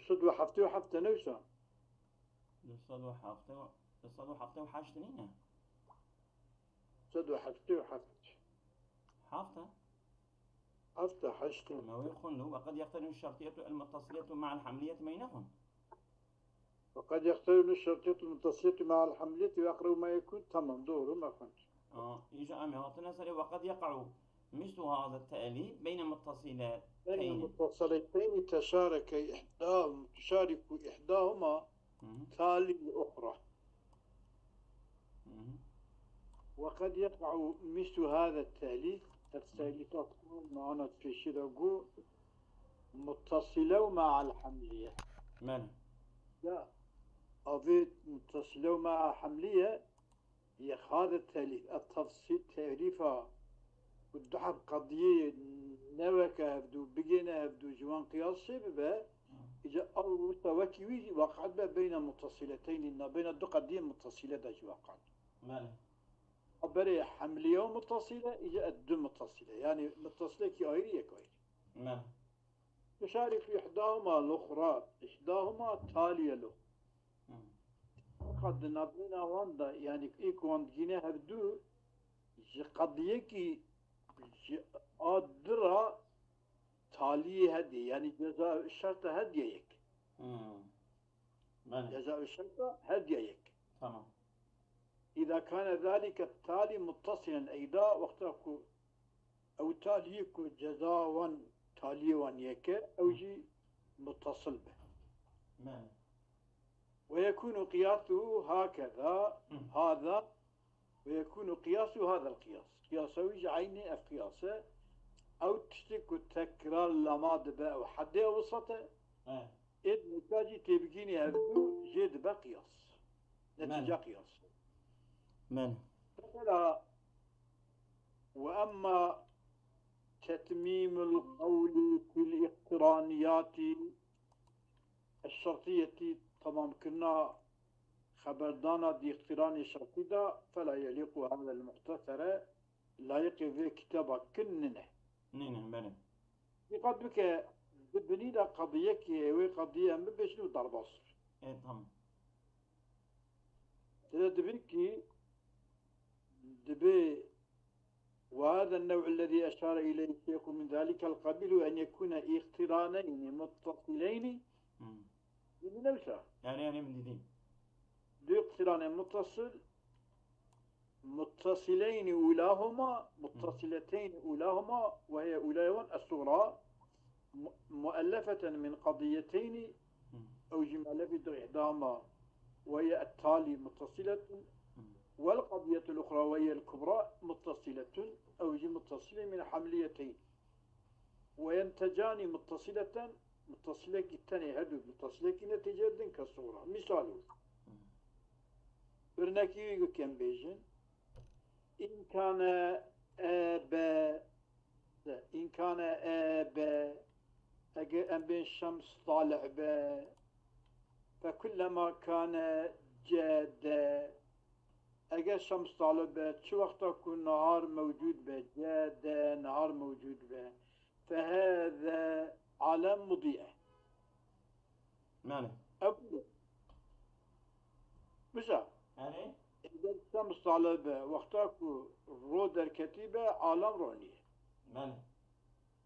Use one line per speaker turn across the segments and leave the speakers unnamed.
صد وحفتة نوسا.
صد وحفتة وحاشتنينه.
صد وحفتة
حافظة.
حفتة حشتين.
ما ويخن وقد يقترن الشرطية المتصلة مع الحملية بينهم.
وقد يقترن الشرطية المتصلة مع الحملية وأقرب ما يكون. تمام دوره ما كنت.
يجي أمي وقد يقع مثل هذا التأليف بين
بين
متصلتين.
متصلتين تشارك إحداهما تالي الأخرى. وقد يقع مثل هذا التأليف تكون معنا في شرقو متصلة مع الحملية.
من؟
لا أضيف متصلة مع حملية هي هذا التأليف التفصيل تعريفها والدحب قضية نوكا هبدو بقينا هبدو جوان قياس سببه إذا أو مستوى وقعد بين متصلتين إن بين الدو قضية متصلة داج وقعد.
ماله؟
أبري حملية متصلة إذا الدو متصلة يعني متصلة كأيرية كأيري.
ماله؟
تشارك إحداهما الأخرى إحداهما تالية له. قد نبينا واندا يعني إيك واندجينا هبدو قضية كي أدرى تالية هدي يعني جزاء الشرط هديك. جزاء الشرط هديك.
تمام.
إذا كان ذلك التالي متصلا أيضا وقتك أو تاليك جزاء تالي يك أو جي متصل به.
ماله؟
ويكون قياسه هكذا هذا ويكون قياسه هذا القياس قياسه عيني قياسه أو تشتك تكرار لما دبا أو حد وسطه إذ نتاجي تبقيني هذو جد بقياس نتيجة قياس.
ماله؟
مثلا وأما تتميم القول في الاقترانيات الشرطية طبعا كنا خبردانا دي اقتران الشرطية فلا يليق هذا المختصر لا يقف كتابة كننه.
نينه ماله؟
قد بك ببني دا قضية كي هي قضية ما بيشنو ضرباصر.
تمام.
دبي دبي وهذا النوع الذي أشار إليه الشيخ من ذلك القبيل أن يكون اقترانين متصلين من نوسه.
يعني من دين.
دو اقتران متصلين أولاهما متصلتين أولاهما وهي أولاهما الصغرى مؤلفة من قضيتين أو جمالة إحداهما وهي التالي متصلة والقضية الأخرى وهي الكبرى متصلة أو متصلة من حمليتين وينتجان متصلة الثانية هدو متصلة نتيجة كالصورة. مثال برناكي كم بيجن إن كان آبا أجا أم بين الشمس طالع با فكلما كان جادا أجا الشمس طالع با شو وقت يكون نهار موجود با جادا نهار موجود با فهذا علم مضيئة.
ماله؟
أقول بسا
يعني
إذا الشمس طالع با وقتك رود الكتيبة عالم رونية.
ماله؟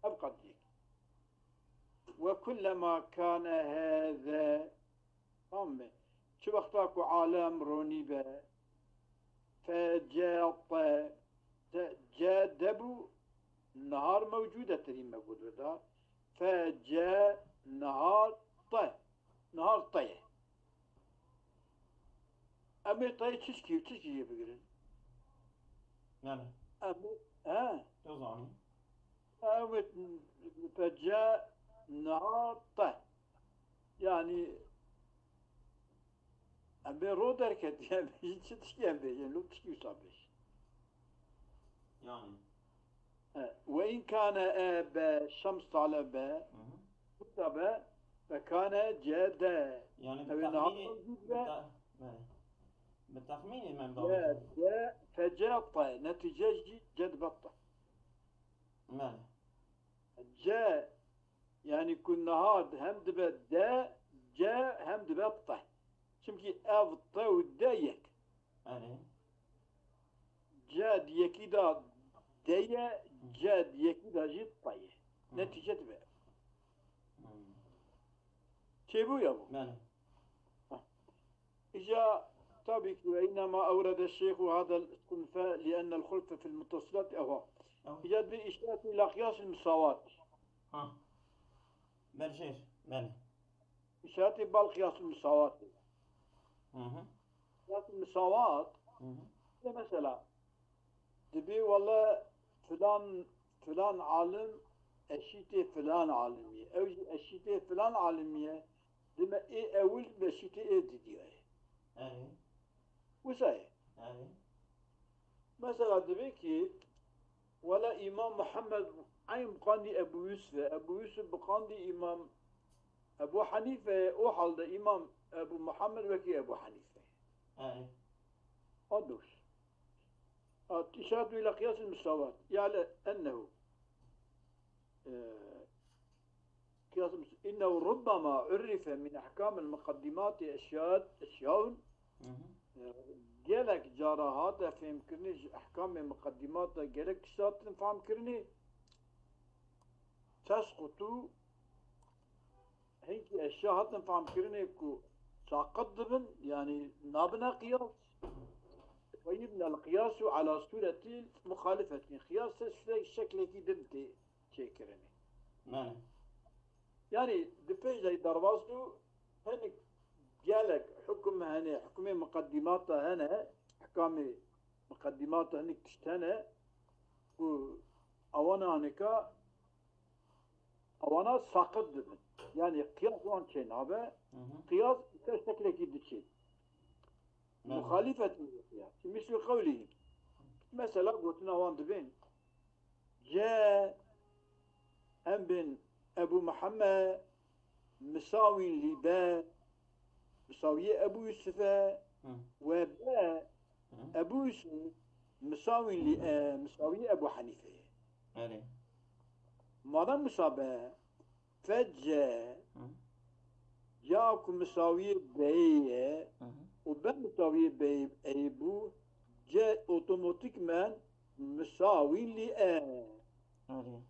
أبقى ديك وكلما كان هذا أمي شو وقتك عالم روني با فجاء نهار موجودة تريم موجود هذا فجاء نهار طي أمي طي تشكي بقرن
ماله؟
أمي
توزعني.
أمي فجاء نهار طي يعني أمي رودر كت يعني تشكي أمي لو تشكي صابش
يعني
وإن كان الشمس على باء فكان جادا
يعني
بالتخمين
بالتخمين ما
جادا فجاء نتيجة جد بطة.
ماله؟
جاء Yani كنا هاد هم دبا دا جا هم دبا بطه çünkü ev tav dayek
أري
جا diyeki da deye جا diyeki da jit taye netice be şey bu ya bu
بله
إجا طبق وإنما أورد الشيخ هذا الاستنفاء لأن الخلف في المتصلات أهو
أو
إجا بإشارة إلى قياس المساواة
ها برشير بله
إشارة بالقياس المساواة
أها
قياس المساواة
أها
مثلا تبي والله فلان عالم أشيتي فلان عالمية أو أشيتي فلان عالمية لما إيه أول بشيتي إيه دي
أري
وساي
أري
مثلا تبي كي ولا إمام محمد عين بقاندي أبو يوسف بقاندي إمام أبو حنيفة أوحل ده إمام أبو محمد وكي أبو حنيفة
أري
أدوش إشارة إلى قياس المساواة يعني أنه إنه ربما عرف من أحكام المقدمات أشياء جالك جارهات فهم كرني أحكام المقدمات جالك شات فهم كرني تسقط هيك أشياء فهم كرني كو ساقط يعني نابنا قياس ويبنى القياس على صورة مخالفة قياس الشكل كي دمتي شيء كرني
بله
يعني دفاع زي دروازته هنك جالك حكم هنا حكم مقدماته هنا احكام مقدماته هنك تشتنى و اوانا هنكا اوانا ساقط دبن يعني قياس وان شين هذا قياس تشكلك يدشي مخالفة القياس مثل قوله مثلا قلتنا وان دبن جاء ام بن ابو محمد مساوي لباء مساوية أبو يوسف وباء أبو يوسف مساوية أبو حنيفة
أري
ماذا مسابة فجاء جاكم مساوية بي وباء مساوية بي أيبو جاء أوتوماتيك من مساوي لأ
أري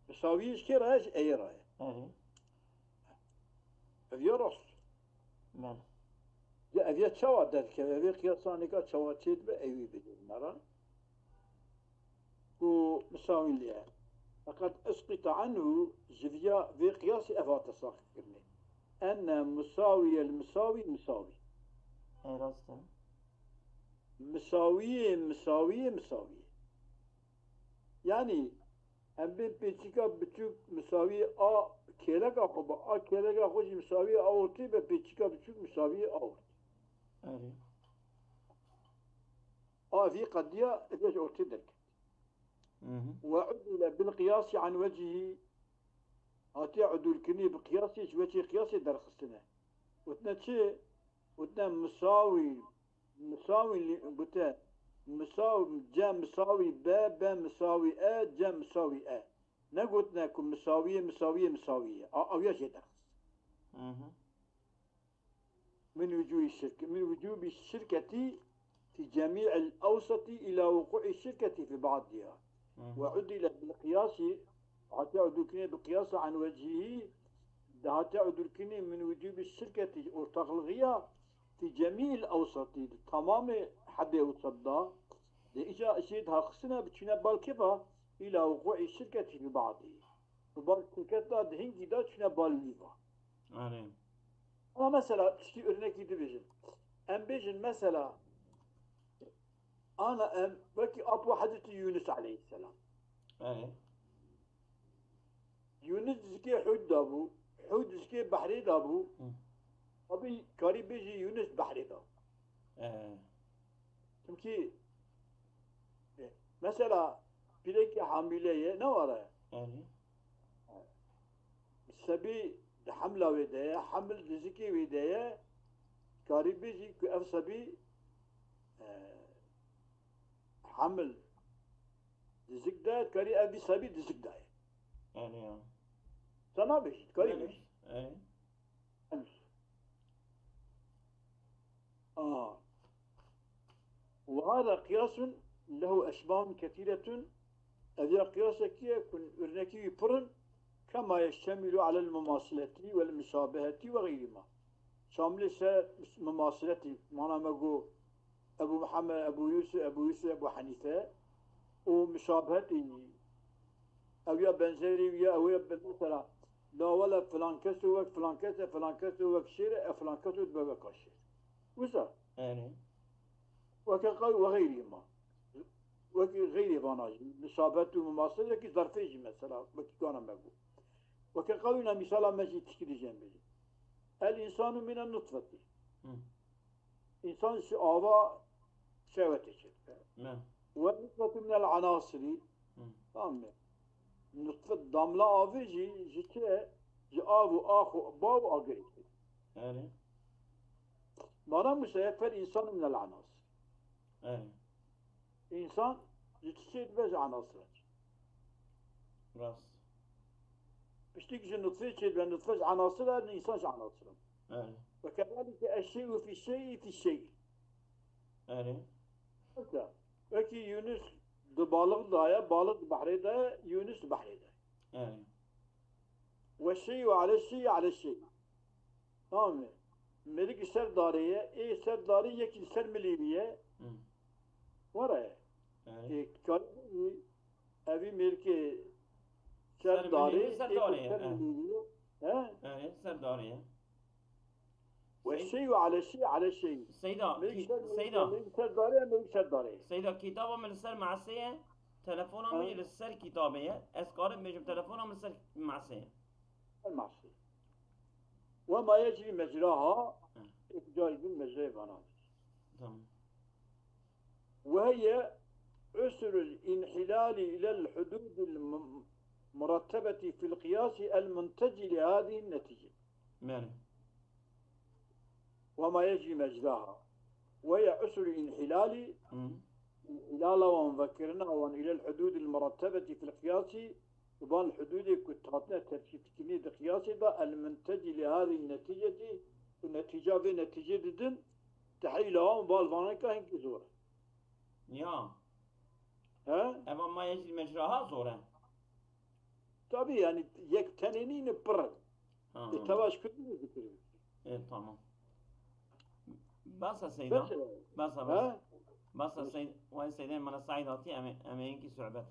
مساوية شكراش أي رأي
أري
في رأس
بله
يا أبي تشوى ذلك أبي قياسانك تشوى تشيد بأيوي بدون مرة ومساوي لي فقد أسقط عنه جفيا في قياس أفات الصاحب أن مساوي المساوي مساوي
أي راسته
مساوية يعني أم بين بيتشيكا بتشوك مساوي أ كيلك أخوبا أ كيلك أخوش مساوي أورتي بيتشيكا بتشوك مساوي أورت
أري
في قضية إيش أورتي ذلك وعدل بالقياس عن وجهه هاتي عدول كني بقياسي وجه قياسي درخ السنة وتنتشي وتنا مساوي اللي بتا مساوي جا مساوي با مساوي جا مساوي نقولنا كم مساوية أو يا شيء درخ من وجوب الشركة في جميع الأوسط إلى وقوع الشركة في بعضها وعدل بالقياس هتعد الكني بقياس عن وجهه هتعد الكني من وجوب الشركة وتغلغيها في جميع الأوسط تمام حد يوصل لإجا أشيدها خصنا بتشنا بالكفا إلى وقوع الشركة في بعضه وبالشركة دهين كده تشنا بالليفا
أري
أما مثلا تشتي örnek يدبيجن أم بيجن مثلا أنا بكي أبو حضرتي يونس عليه السلام
أري
يونس زكي حود زكي بحري دابو أبي كاري بيجي يونس بحري دابو تمكي مثلا بيلك حاملة نوارا
أري
سبي حملة ودايا حمل زكي ودايا كاري بيجي كأف سبي حمل دزك دا كاري أبي سبي دزك دا
أري
سنة بيشت كاري بيشت
إيه.
وهذا قياس له أشباه كثيرة. هذا قياس كي يكون إرنكي برن كما يشتمل على المماثلة والمشابهة وغيرهما. شامل مماثلة معنا مقو أبو محمد أبو يوسف أبو حنيفة، ومشابهة أو يا بنزيري أو يا مثلا لا ولا فلان كسو وك فلان كسو فلان كسو وك شير فلان كسو ببقى شير وزا
إيه.
وكقوي وغيرهما وغير باناج مشابهة ومماثلة كي ظرفيج مثلا وكي مقو وكقولنا مثلا مجي تشكيل جنبي الإنسان من النطفة إنسان آوا شهوته
نعم.
والنطفة من العناصر تمام. نطفة داملا آوي جي آو آخو باو آغري
إيه.
مانا مسيفر إنسان من العناصر.
إيه.
إنسان جتشيد بز عناصر
راس.
بشتيك جي نطفة شيد بز نطفة عناصر الإنسان عناصر.
إيه.
وكذلك الشيء في الشيء في الشيء.
إيه.
وكي يونس دو بالغ دايا بالغ بحري دايا يونس بحري دايا.
إيه.
والشيء على الشيء على الشيء. تمام. ملك سردارية إيه سردارية كي سر مليبية ورا إيه كان أبي ملك سردارية
ها إيه سردارية.
والشيء على الشيء على الشيء.
سيدا
ملك سردارية
سيدا كتابة من السر معسية تلفونه من السر كتابية أسكار بيجيب تلفونه من السر معسية
المعصية وما يجري مجراها إفجاج مجرى بنات. وهي عسر الانحلال إلى الحدود المرتبة في القياس المنتج لهذه النتيجة. وما يجري مجراها وهي عسر الانحلال ومذكرنا إلى الحدود المرتبة في القياس وبان الحدود كتاتنا ترتيب كمية قياسي ده المنتج لهذه النتيجة. النتيجة في نتيجة دن تحيلها بالفانا كاين كزورة.
يا
ها؟
أما ما يجري مجراها زورة.
طبيعي يعني يكتنيني نبرد. التواش كله ذكر.
إيه تمام. بس سيدا. بس سيد وين سيدين من الصعيداتي أمينك صعبتك.